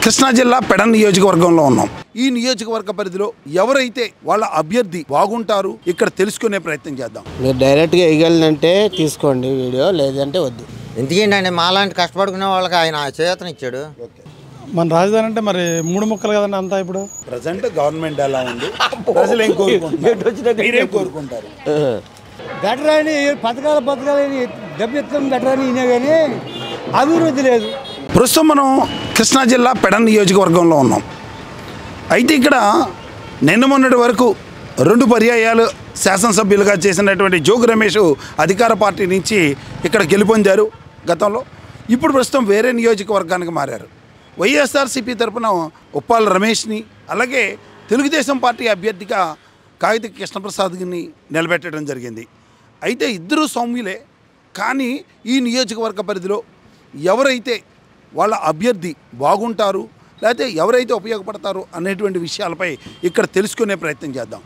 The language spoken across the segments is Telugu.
కృష్ణా జిల్లా పెడన్ నియోజకవర్గంలో ఉన్నాం. ఈ నియోజకవర్గ పరిధిలో ఎవరైతే వాళ్ళ అభ్యర్థి బాగుంటారు ఇక్కడ తెలుసుకునే ప్రయత్నం చేద్దాం. మీరు డైరెక్ట్గా వేయగలనంటే తీసుకోండి వీడియో, లేదంటే వద్దు. ఎందుకేంటండి మాలాంటి కష్టపడుకునే వాళ్ళకి ఆయన చేతనిచ్చాడు. మన రాజధాని అంటే మరి 3 ముక్కలు కదండి అంతా. ఇప్పుడు ప్రజెంట్ గవర్నమెంట్ ఎలా ఉంది, ప్రజలు ఏం కోరుకుంటారు? బెటర్ అని పథకాలు డబ్బు ఇస్తాం బెటర్ అని ఇనే కానీ అభివృద్ధి లేదు. ప్రస్తుతం మనం కృష్ణా జిల్లా పెడన్ నియోజకవర్గంలో ఉన్నాం. అయితే ఇక్కడ నిన్న మొన్నటి వరకు 2 పర్యాయాలు శాసనసభ్యులుగా చేసినటువంటి జోగి రమేష్ అధికార పార్టీ నుంచి ఇక్కడ గెలుపొందారు గతంలో. ఇప్పుడు ప్రస్తుతం వేరే నియోజకవర్గానికి మారారు. వైఎస్ఆర్సీపీ తరఫున ఉప్పాల రమేష్ని, అలాగే తెలుగుదేశం పార్టీ అభ్యర్థిగా కాగిత కృష్ణప్రసాద్ని నిలబెట్టడం జరిగింది. అయితే ఇద్దరు సౌమ్యులే, కానీ ఈ నియోజకవర్గ పరిధిలో ఎవరైతే వాళ్ళ అభ్యర్థి బాగుంటారు లేకపోతే ఎవరైతే ఉపయోగపడతారు అనేటువంటి విషయాలపై ఇక్కడ తెలుసుకునే ప్రయత్నం చేద్దాం.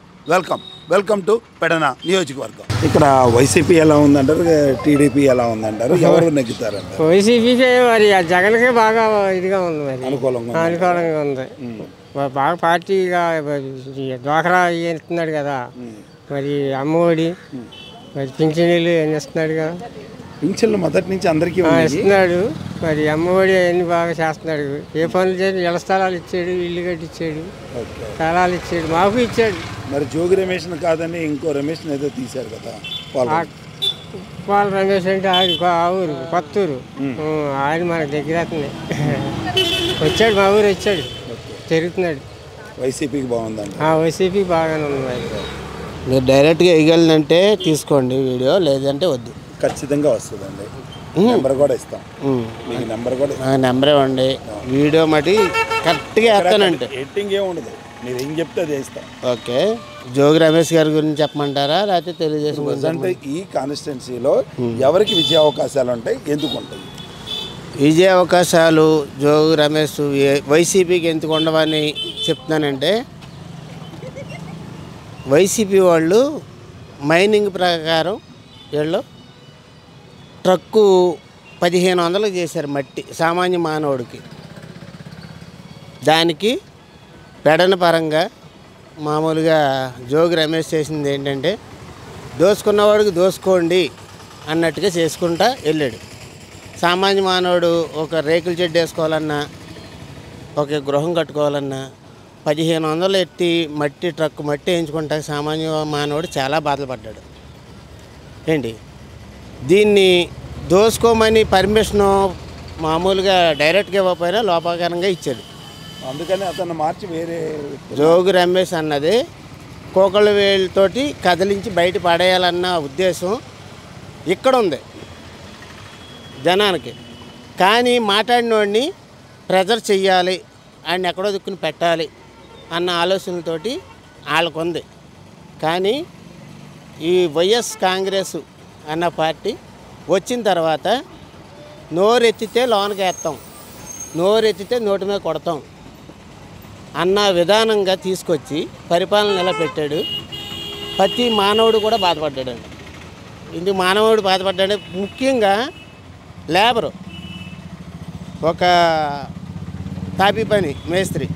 వెల్కమ్ టు పెడన నియోజకవర్గం. ఇక్కడ వైసీపీ ఎలా ఉందంటారు, టీడీపీ ఎలా ఉందంటారు, ఎవరు నెగ్గుతారంటారు? వైసీపీకే మరి జగన్కే బాగా ఇదిగా ఉంది, మరి అనుకూలంగా ఉంది. బాగా పార్టీగా డ్వాక్రా ఇస్తున్నాడు కదా, మరి అమ్మఒడి, మరి పింఛనీళ్ళు ఎన్ని ఇస్తున్నాడు కదా. పింఛన్లు మొదటి నుంచి అందరికీ ఇస్తున్నాడు. మరి అమ్మఒడి అవన్నీ బాగా చేస్తున్నాడు. ఏ పనులు చేసి ఇళ్ల స్థలాలు ఇచ్చాడు, ఇల్లు కట్టించాడు, స్థలాలు ఇచ్చాడు, మాకు ఇచ్చాడు. మరి జోగి రమేష్ కాదని ఇంకో రమేష్ ఏదో తీశారు కదా, పాల రమేష్ అంటే ఆ ఊరు కొత్తూరు, ఆయన మనకు దగ్గర వచ్చాడు, మా ఊరు వచ్చాడు, తిరుగుతున్నాడు. వైసీపీకి బాగుందండి. వైసీపీకి బాగానే ఉంది. మీరు డైరెక్ట్గా వేయగలనంటే తీసుకోండి వీడియో, లేదంటే వద్దు. ఖచ్చితంగా వస్తుందండి, నెంబర్ కూడా ఇస్తాం. మీకు నెంబర్ కూడా నెంబర్ ఇవ్వండి, వీడియో మటి కరెక్ట్గా వేస్తానంటే ఎడిటింగ్ ఏముండదు, మీరు ఏం చెప్తే అది వేస్తాం. ఓకే. జోగి రమేష్ గారి గురించి చెప్పమంటారా, లేకపోతే తెలుగుదేశం అంటే ఈ కాన్స్టిట్యున్సీలో ఎవరికి విజయ అవకాశాలు ఉంటాయి, ఎందుకు ఉంటాయి? విజయ అవకాశాలు జోగి రమేష్ వైసీపీకి ఎందుకు ఉండవని చెప్తున్నానంటే, వైసీపీ వాళ్ళు మైనింగ్ ప్రకారం వీళ్ళు ట్రక్కు 1500 చేశారు మట్టి సామాన్య మానవుడికి. దానికి పెడన పరంగా మామూలుగా జోగి రమేష్ చేసింది ఏంటంటే, దోసుకున్నవాడికి దోసుకోండి అన్నట్టుగా చేసుకుంటా వెళ్ళాడు. సామాన్య మానవుడు ఒక రేకుల చెడ్డ వేసుకోవాలన్నా, ఒక గృహం కట్టుకోవాలన్నా 1500 ఎత్తి మట్టి ట్రక్ మట్టి వేయించుకుంటా సామాన్య మానవుడు చాలా బాధలు పడ్డాడు. ఏంటి దీన్ని దోసుకోమని పర్మిషను మామూలుగా డైరెక్ట్గా ఇవ్వకపోయినా లోపాకరంగా ఇచ్చాడు. అందుకని అతను మార్చి వేరే జోగి రమేష్ అన్నది కోకళ్ళ వేలుతోటి కదిలించి బయట పడేయాలన్న ఉద్దేశం ఇక్కడ ఉంది జనానికి. కానీ మాట్లాడినోడిని ప్రెజర్ చెయ్యాలి, ఆయన ఎక్కడో దిక్కుని పెట్టాలి అన్న ఆలోచనలతోటి వాళ్ళకుంది. కానీ ఈ వైఎస్ కాంగ్రెస్ అన్న పార్టీ వచ్చిన తర్వాత నోరెత్తితే లోనకి వేస్తాం, నోరెత్తితే నోటి మీద కొడతాం అన్న విధానంగా తీసుకొచ్చి పరిపాలన నిలబెట్టాడు. ప్రతి మానవుడు కూడా బాధపడ్డాడు. ఇందుకు మానవుడు బాధపడ్డాడు, ముఖ్యంగా లేబరు, ఒక తాపీ పని మేస్త్రి,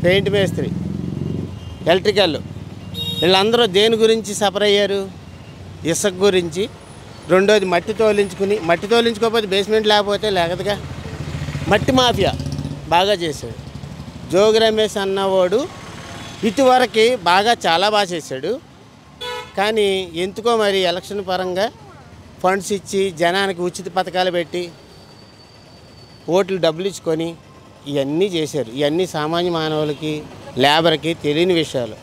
పెయింట్ మేస్త్రి, ఎలక్ట్రికల్, వీళ్ళందరూ దేని గురించి సఫర్ అయ్యారు? ఇసుక గురించి. రెండోది మట్టి తోలించుకోకపోతే బేస్మెంట్ లేకపోతే లేకదుగా. మట్టి మాఫియా బాగా చేశాడు జోగి రమేష్ అన్నవాడు. ఇటువరకు చాలా బాగా చేశాడు. కానీ ఎందుకో మరి ఎలక్షన్ పరంగా ఫండ్స్ ఇచ్చి జనానికి ఉచిత పథకాలు పెట్టి ఓట్లు డబ్బులు ఇచ్చుకొని ఇవన్నీ చేశారు. ఇవన్నీ సామాన్య మానవులకి, లేబర్కి తెలియని విషయాలు.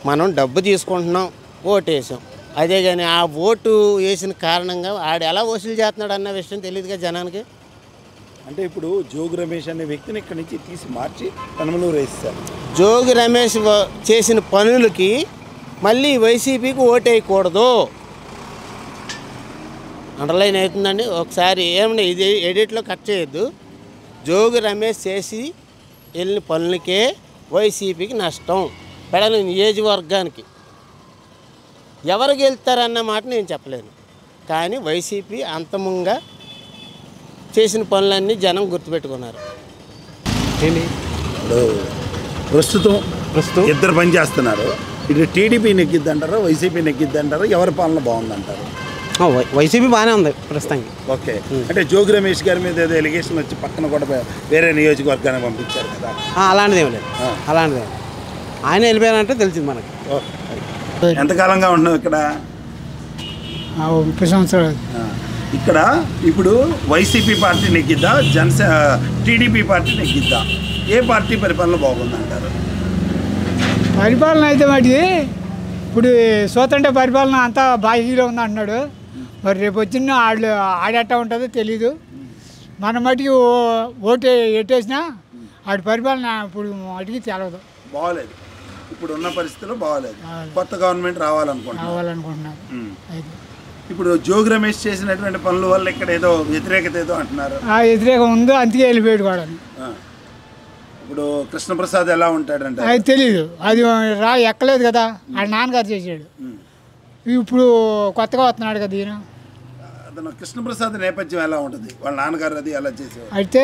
మనం డబ్బు తీసుకుంటున్నాం, ఓటు వేసాం, అదే కానీ ఆ ఓటు వేసిన కారణంగా ఆడు ఎలా వసూలు చేస్తున్నాడు అన్న విషయం తెలియదుగా జనానికి. అంటే ఇప్పుడు జోగి రమేష్ అనే వ్యక్తిని ఇక్కడి నుంచి తీసి మార్చి తనమలూరు వేస్తారు. జోగి రమేష్ చేసిన పనులకి మళ్ళీ వైసీపీకి ఓటు వేయకూడదు అండర్లైన్ అవుతుందండి. ఒకసారి ఏమన్నా ఇది ఎడిట్లో కట్ చేయొద్దు. జోగి రమేష్ చేసి వెళ్ళిన పనులకే వైసీపీకి నష్టం. పెడన నియోజకవర్గానికి ఎవరు గెలుస్తారన్న మాట నేను చెప్పలేను. కానీ వైసీపీ అంతమంగా చేసిన పనులన్నీ జనం గుర్తుపెట్టుకున్నారు. ఏంటి ఇప్పుడు ప్రస్తుతం ఇద్దరు పని చేస్తున్నారు. ఇటు టీడీపీ నెగ్గిద్ది అంటారా, వైసీపీ నెగ్గిద్ది అంటారా, ఎవరి పాలన బాగుందంటారు? వైసీపీ బాగానే ఉంది ప్రస్తుతానికి. ఓకే, అంటే జోగి రమేష్ గారి మీద ఏదో ఎలిగేషన్ వచ్చి పక్కన కూడా వేరే నియోజకవర్గానికి పంపించారు కదా. అలాంటిది ఏమి లేదు, అలాంటిది ఆయన వెళ్ళిపోయారంటే తెలిసింది మనకి. ఎంతకాలంగా ఉన్నావు ఇక్కడ? 30 సంవత్సరాలు. ఇక్కడ ఇప్పుడు వైసీపీ పార్టీ నెగ్గిద్దా, టీడీపీ పార్టీ నెగ్గిద్దా? ఏ పార్టీ పరిపాలన బాగుందంటారు? పరిపాలన అయితే మటుకి ఇప్పుడు స్వతంత్ర పరిపాలన అంతా బాకీలో ఉంది అంటున్నాడు. మరి రేపు వచ్చిన ఆడెట్టా ఉంటుందో తెలీదు. మన మటుకి ఓటు ఎట్టేసినా ఆడి పరిపాలన ఇప్పుడు మటుకి తెలవదు. బాగోలేదు, ఇప్పుడు ఉన్న పరిస్థితుల్లో బాగోలేదు. కొత్త గవర్నమెంట్ రావాలనుకుంటున్నారు. ఇప్పుడు జోగి రమేష్ చేసినటువంటి పనుల వల్ల ఇక్కడ ఏదో వ్యతిరేకత ఏదో అంటున్నారు. వ్యతిరేకం ఉందో అందుకే వెళ్ళిపోయాడు కూడా. ఇప్పుడు కృష్ణప్రసాద్ ఎలా ఉంటాడంటే అది తెలీదు, అది ఎక్కలేదు కదా, ఆ నాన్నగారు చేసాడు. ఇప్పుడు కొత్తగా వస్తున్నాడు కదా ఈయన. అతను కృష్ణప్రసాద్ నేపథ్యం ఎలా ఉంటుంది, వాళ్ళ నాన్నగారు అది ఎలా చేసేవారు? అయితే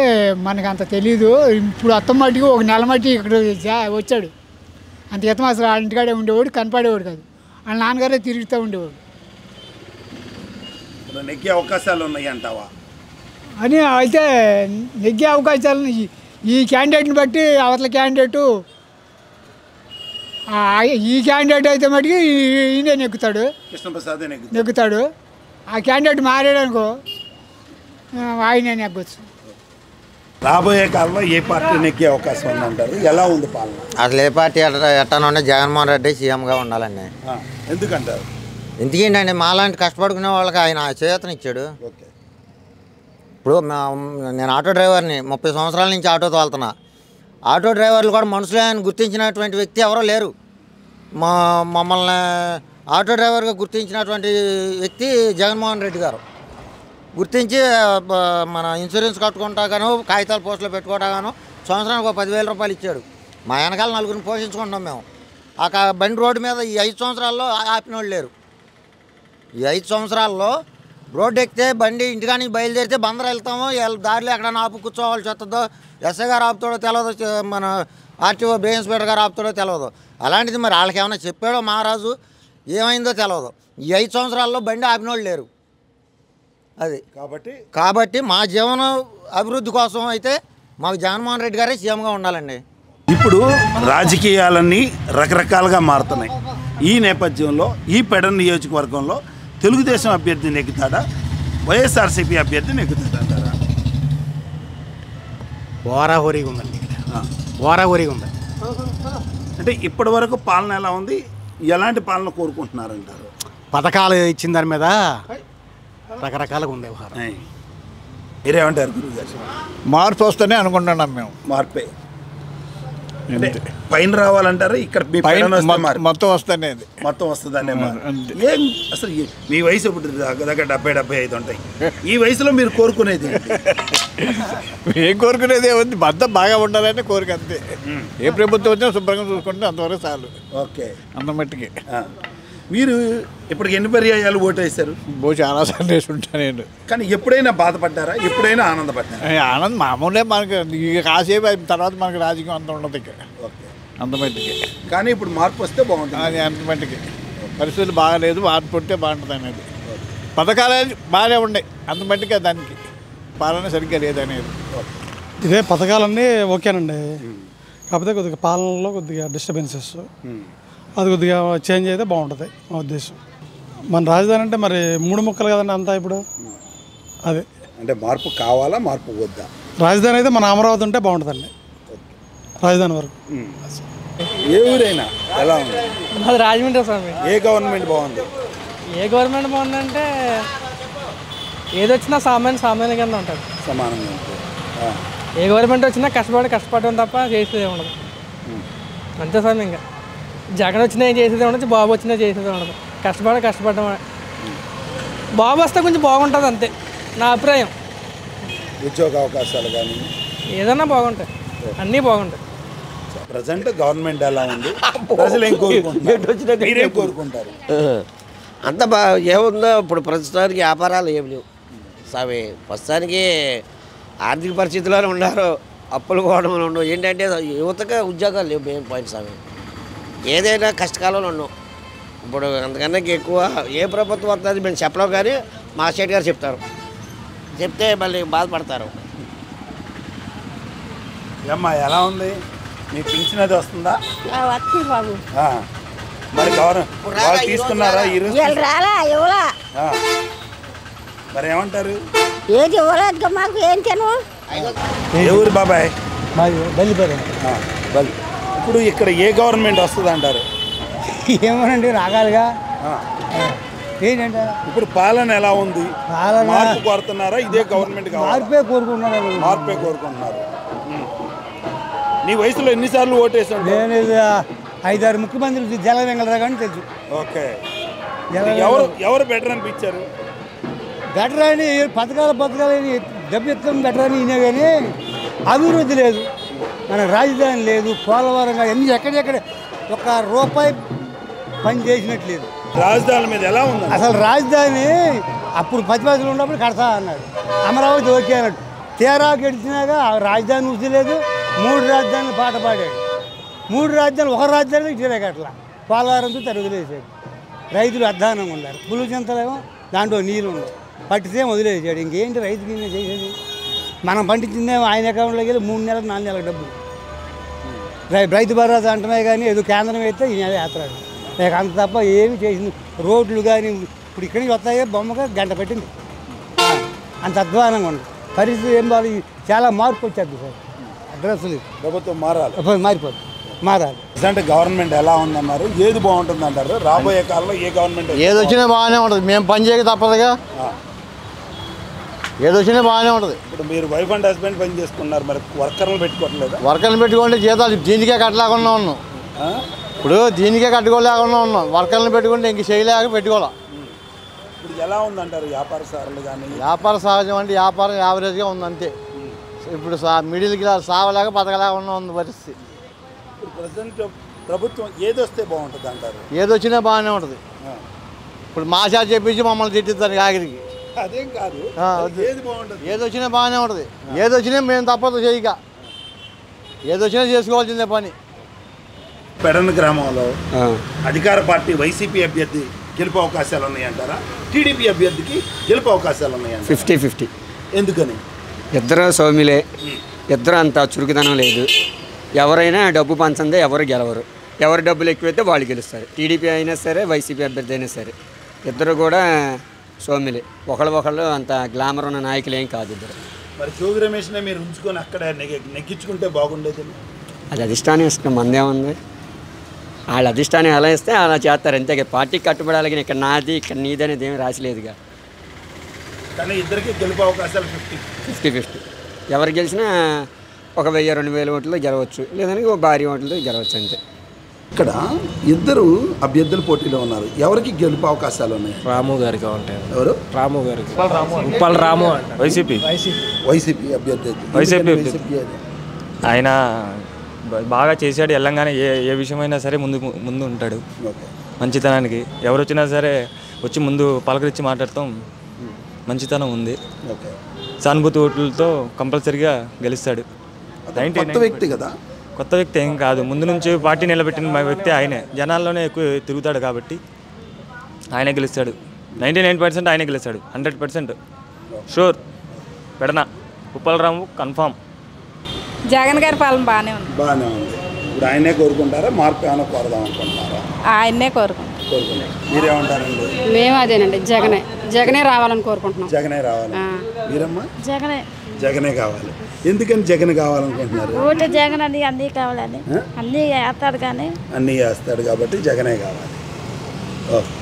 మనకు అంత తెలీదు. ఇప్పుడు అత్తం మట్టికి ఒక నెల మట్టి ఇక్కడ వచ్చాడు. అంత ఎత్తమ అసలు వాళ్ళ ఇంటికాడే ఉండేవాడు, కనపడేవాడు కాదు. వాళ్ళ నాన్నగారే తిరుగుతూ ఉండేవాడు. ఇప్పుడు నెగ్గే అవకాశాలు ఉన్నాయి అంటావా? అని అయితే నెగ్గే అవకాశాలను ఈ క్యాండిడేట్ని బట్టి అవతల క్యాండిడేటు, ఈ క్యాండిడేట్ అయితే మటుకి ఈయనే నెగ్గుతాడు, కృష్ణప్రసాద్ నెగ్గుతాడు. ఆ క్యాండిడేట్ మారాడనుకో ఆయనే నెగ్గొచ్చు. రాబోయే కాలంలో ఏ పార్టీ నెగ్గే అవకాశం ఉందంటారు? ఎలా ఉంది పాలన? అసలు ఏ పార్టీ ఎట్టానంటే జగన్మోహన్ రెడ్డి సీఎంగా ఉండాలండి. ఎందుకంటారు? ఎందుకేంటండి, మాలాంటి కష్టపడుకునే వాళ్ళకి ఆయన చేతనిచ్చాడు. ఓకే, ఇప్పుడు నేను ఆటో డ్రైవర్ని, 30 సంవత్సరాల నుంచి ఆటో తోలుతున్నా. ఆటో డ్రైవర్లు కూడా మనుషులే అని గుర్తించినటువంటి వ్యక్తి ఎవరో లేరు. మమ్మల్ని ఆటో డ్రైవర్గా గుర్తించినటువంటి వ్యక్తి జగన్మోహన్ రెడ్డి గారు. గుర్తించి మన ఇన్సూరెన్స్ కట్టుకుంటా గాను, కాగితాలు పోస్టులో పెట్టుకుంటా గాను సంవత్సరానికి 10,000 రూపాయలు ఇచ్చాడు. మా వెనకాల నలుగురిని పోషించుకుంటాం మేము. ఆ బండి రోడ్డు మీద ఈ 5 సంవత్సరాల్లో ఆపిన వాళ్ళు లేరు. ఈ 5 సంవత్సరాల్లో రోడ్డు ఎక్కితే బండి ఇంటికానికి బయలుదేరితే బందరు వెళ్తామో, దారిలో ఎక్కడైనా ఆపు కూర్చోవాల్సి వస్తుందో, ఎస్ఐ గారు ఆపుతాడో తెలియదు, మన ఆర్టీఓ బే ఇన్స్పెక్టర్ గారు ఆపుతాడో తెలియదు. అలాంటిది మరి వాళ్ళకి ఏమైనా చెప్పాడో మహారాజు, ఏమైందో తెలియదు. ఈ 5 సంవత్సరాల్లో బండి ఆపిన వాళ్ళు లేరు. అది కాబట్టి మా జీవన అభివృద్ధి కోసం అయితే మాకు జగన్మోహన్ రెడ్డి గారే సీఎంగా ఉండాలండి. ఇప్పుడు రాజకీయాలన్నీ రకరకాలుగా మారుతున్నాయి. ఈ నేపథ్యంలో ఈ పెడన్ నియోజకవర్గంలో తెలుగుదేశం అభ్యర్థి నెగ్గుతాడా, వైఎస్ఆర్సీపీ అభ్యర్థి నెగ్గుతాడా అంటారా? ఓరాహోరీగా ఉందండి, ఓరాహోరీగా ఉంది. అంటే ఇప్పటి వరకు పాలన ఎలా ఉంది, ఎలాంటి పాలన కోరుకుంటున్నారంటారు? పథకాలు ఇచ్చిన దాని మీద రకరకాలుగా ఉంది వ్యవహారం. మీరేమంటారు గురుగారు? మార్పు వస్తేనే అనుకుంటున్నాం మేము. మార్పే అంటే పైన రావాలంటారా? ఇక్కడ మొత్తం వస్తానే, మొత్తం వస్తుందనే. ఏం అసలు మీ వయసు ఇప్పుడు దగ్గర 70-75 ఉంటాయి. ఈ వయసులో మీరు కోరుకునేది ఏం కోరుకునేది ఏముంది, బద్దం బాగా ఉండాలని కోరిక అంతే. ఏ ప్రభుత్వం వచ్చినా శుభ్రంగా చూసుకుంటే అంతవరకు చాలు. ఓకే, అంత మట్టికి. మీరు ఇప్పటికి ఎన్ని పర్యాయాలు ఓటు వేశారు? చాలా సార్లు వేసి ఉంటాను నేను. కానీ ఎప్పుడైనా బాధపడ్డారా, ఎప్పుడైనా ఆనందపడ్డారా? ఆనందం మామూలే, మనకి కాసేపు తర్వాత మనకి రాజకీయం అంత ఉండదు ఇక. ఓకే, అంత మట్టికి. కానీ ఇప్పుడు మార్పు వస్తే బాగుంటుంది. అది అంత మట్టికి పరిస్థితులు బాగాలేదు, మార్పు పుట్టే బాగుంటుంది అనేది. పథకాలు బాగానే ఉన్నాయి, అంత మట్టిగా దానికి పాలన సరిగ్గా లేదనేది. ఇదే పథకాలన్నీ ఓకేనండి, కాకపోతే కొద్దిగా పాలనలో కొద్దిగా డిస్టర్బెన్సెస్, అది కొద్దిగా చేంజ్ అయితే బాగుంటుంది మా ఉద్దేశం. మన రాజధాని అంటే మరి 3 ముక్కలు కదండి అంతా. ఇప్పుడు అదే అంటే మార్పు కావాలా, మార్పు వద్దా? రాజధాని అయితే మన అమరావతి ఉంటే బాగుంటుందండి, రాజధాని వరకు. ఏ ఊరైనా ఎలా ఉంది? అది రాజమండ్రి స్వామి. ఏ గవర్నమెంట్ బాగుంది? ఏ గవర్నమెంట్ బాగుందంటే ఏదొచ్చినా సామాన్య కింద ఉంటుంది, సమానంగా ఉంటుంది. ఏ గవర్నమెంట్ వచ్చినా కష్టపడడం తప్ప చేసేది ఉండదు. అంతే స్వామి. ఇంకా జగన్ వచ్చినా ఏం చేసేది ఉండదు, బాబు వచ్చినా చేసేది ఉండదు. కష్టపడడం. బాబు వస్తే కొంచెం బాగుంటుంది అంతే నా అభిప్రాయం. ఉద్యోగ అవకాశాలు కానీ ఏదన్నా బాగుంటాయి, అన్నీ బాగుంటాయి. ప్రజెంట్ గవర్నమెంట్ ఎలా ఉంది, ప్రజలు ఏం కోరుకుంటున్నారు, మీరేం కోరుకుంటారు? అంత ఏముందో ఇప్పుడు ప్రస్తుతానికి వ్యాపారాలు ఏమి లేవు స్వామి. ప్రస్తుతానికి ఆర్థిక పరిస్థితుల్లోనే ఉన్నారు. అప్పులు కోవడంలో ఉండవు. ఏంటంటే యువతగా ఉద్యోగాలు లేవు. మెయిన్ పాయింట్స్ అవి. ఏదైనా కష్టకాలంలో ఉన్నాం. ఇప్పుడు అంతకన్నా ఎక్కువ ఏ ప్రభుత్వం వస్తుంది మేము చెప్పలేం, కానీ మా స్టేట్ గారు చెప్తారు. చెప్తే మళ్ళీ బాధపడతారు. అమ్మా ఎలా ఉంది? మీ పింఛన్ అది వస్తుందా? వస్తుంది బాబు. మరి వాళ్ళు తీసుకున్నారా ఈరోజు? రాలా ఇవ్వలా. మరి ఏమంటారు? ఏది ఇవ్వలేదు మాకు. ఏం తిను? ఏ ఊరు బాబాయ్? బల్లిపేరు. బల్లి. ఇప్పుడు ఇక్కడ ఏ గవర్నమెంట్ వస్తుంది అంటారు? ఏమోనండి రాగాలిగా. ఏంటంటే ఇప్పుడు పాలన ఎలా ఉంది? మార్పు కోరుతున్నారా? ఇదే గవర్నమెంట్ మార్పే కోరుకుంటున్నారు. మార్పే కోరుకుంటున్నారు. నీ వయసులో ఎన్నిసార్లు ఓటేసాడు? నేను 5-6 ముఖ్యమంత్రులు జల వెంగళరావు కానీ తెలుసు. ఓకే. ఎవరు బెటర్ అనిపించారు? బెటర్ అని పథకాలని డబ్బు ఎత్తం బెటర్ అని ఈయన, కానీ అభివృద్ధి లేదు. మనకు రాజధాని లేదు. పోలవరంగా ఎన్ని ఎక్కడెక్కడ ఒక రూపాయి పని చేసినట్లేదు. రాజధాని మీద ఎలా ఉంది? అసలు రాజధాని అప్పుడు ప్రతిపక్షంలో ఉన్నప్పుడు కడతా అన్నాడు. అమరావతి ఓకే అన్నాడు. తీరా గడిచినాక రాజధాని ఊసి లేదు. 3 రాజధానులు పాట పాడాడు. 3 రాజధానులు ఒక రాజధాని తీరగట్ల పోలవరంతో వదిలేసాడు. రైతులు అధ్వానంగా ఉన్నారు. పులుగు చింతలేమో దాంట్లో నీళ్ళు ఉండవు. పట్టితే వదిలేసాడు. ఇంకేంటి రైతుకి చేసేది? మనం పండించిందేమో ఆయన అకౌంట్లోకి వెళ్ళి 3 నెలలకు 4 నెలలకు డబ్బులు. రైతు భరోసా అంటున్నాయి, కానీ ఏదో కేంద్రం అయితే ఈయన వేస్తాడు. లేక అంత తప్ప ఏమి చేసింది? రోడ్లు కానీ ఇప్పుడు ఇక్కడి నుంచి వస్తాయో బొమ్మగా గంట పెట్టింది. అంత అధ్వానంగా ఉంది. పరిస్థితి ఏం బాగా చాలా మార్పు వచ్చేది సార్. అడ్రస్లు ప్రభుత్వం మారాలి. మారాలి అంటే గవర్నమెంట్ ఎలా ఉందన్నారు? ఏది బాగుంటుంది అంటారు? రాబోయే కాలంలో ఏ గవర్నమెంట్ ఏది వచ్చినా బాగానే ఉంటుంది. మేము పని చేయక తప్పదుగా. ఏది వచ్చినా బాగానే ఉంటుంది. ఇప్పుడు మీరు వైఫ్ అండ్ హస్బెండ్ పని చేసుకున్నారు, మరి వర్కర్లు పెట్టుకోవట్లేదు? వర్కర్లు పెట్టుకుంటే జీతాలు దీనికే కట్టలేకుండా ఉన్నాం. ఇప్పుడు దీనికే కట్టుకోలేకుండా ఉన్నాం. వర్కర్లను పెట్టుకుంటే ఇంక చేయలేక పెట్టుకోవాలి. ఇప్పుడు ఎలా ఉందంటారు వ్యాపారసారులు కానీ? వ్యాపార సహజం అంటే వ్యాపారం యావరేజ్గా ఉంది అంతే. ఇప్పుడు మిడిల్ క్లాస్ సావలేక బతకలేకుండా ఉంది పరిస్థితి. ఇప్పుడు ప్రజెంట్ ప్రభుత్వం ఏది వస్తే బాగుంటుంది అంటారు? ఏది వచ్చినా బాగానే ఉంటుంది. ఇప్పుడు మాషా చెప్పించి మమ్మల్ని తిట్టిద్దానికి ఆఖరికి. అదేం కాదు, ఏది బాగుంటుంది? ఏది వచ్చినా బాగానే ఉంటుంది. ఏది వచ్చినా మేము తప్పదు చేయక. ఏది వచ్చినా చేసుకోవాల్సిందే పని. పెడన గ్రామంలో అధికార పార్టీ వైసీపీ అభ్యర్థి గెలుపు అవకాశాలు ఉన్నాయంటారా? టీడీపీ అభ్యర్థికి గెలుపు అవకాశాలు ఉన్నాయంటారా? 50-50. ఎందుకని? ఇద్దరు సౌమ్యులే. ఇద్దరు అంత చురుకుదనం లేదు. ఎవరైనా డబ్బు పంచందే ఎవరు గెలవరు. ఎవరు డబ్బులు ఎక్కువైతే వాళ్ళు గెలుస్తారు. టీడీపీ అయినా సరే, వైసీపీ అభ్యర్థి అయినా సరే, ఇద్దరు కూడా సౌమ్యులే. ఒకళ్ళు అంత గ్లామర్ ఉన్న నాయకులు ఏం కాదు ఇద్దరు. మరి జోగి రమేష్నే మీరు ఉంచుకొని అక్కడ నెగ్గించుకుంటే బాగుండేది. అది అధిష్టానం ఇష్టం, మందేముంది. వాళ్ళ అధిష్టానం ఎలా ఇస్తే అలా చేస్తారు అంతే. పార్టీకి కట్టుబడాలి, కానీ ఇక్కడ నాది ఇక్కడ నీది అనేది ఏమి రాసిలేదుగా. కానీ ఇద్దరికి గెలుపు అవకాశాలు 50-50. ఎవరు గెలిచినా 1000-2000 ఓట్లు గెలవచ్చు, లేదని భారీ ఓట్లతో గెలవచ్చు అంతే. ఇక్కడ ఇద్దరు అభ్యర్థులు పోటీలో ఉన్నారు. ఎవరికి గెలుపు అవకాశాలు ఉన్నాయి? రాము గారికి ఉంటాయి. ఎవరు? రాము గారికి. ఉప్పల్ రాము. వైసీపీ అభ్యర్థి. ఆయన బాగా చేశాడు. తెలంగాణ ఏ విషయమైనా సరే ముందు ఉంటాడు. మంచితనానికి ఎవరు వచ్చినా సరే వచ్చి ముందు పలకరించి మాట్లాడతాం. మంచితనం ఉంది. సానుభూతి ఓట్లతో కంపల్సరీగా గెలుస్తాడు. కొత్త వ్యక్తి కదా? కొత్త వ్యక్తి ఏం కాదు. ముందు నుంచి పార్టీ నిలబెట్టిన వ్యక్తి ఆయనే. జనాల్లోనే ఎక్కువ తిరుగుతాడు కాబట్టి ఆయనే గెలుస్తాడు. 99% ఆయనే గెలుస్తాడు. 100% షూర్. పెడన ఉప్పలరాము కన్ఫామ్. జగన్ గారి పాలన బాగానే ఉంది. ఇప్పుడు ఆయనే కోరుకుంటారా? మార్పు ఏమైనా కోరదాం అనుకుంటున్నారా? ఆయన్నే కోరుకుంటాం. మీరేమంటారండి? మేము అదేనండి, జగనే రావాలని కోరుకుంటున్నాం. జగనే రావాలి. మీరమ్మా? జగనే కావాలి. ఎందుకని జగన్ కావాలనుకుంటున్నారు? ఓటు జగన్ అని అన్నీ కావాలని. అన్నీ వేస్తాడు, కానీ అన్నీ వేస్తాడు కాబట్టి జగనే కావాలి. ఓకే.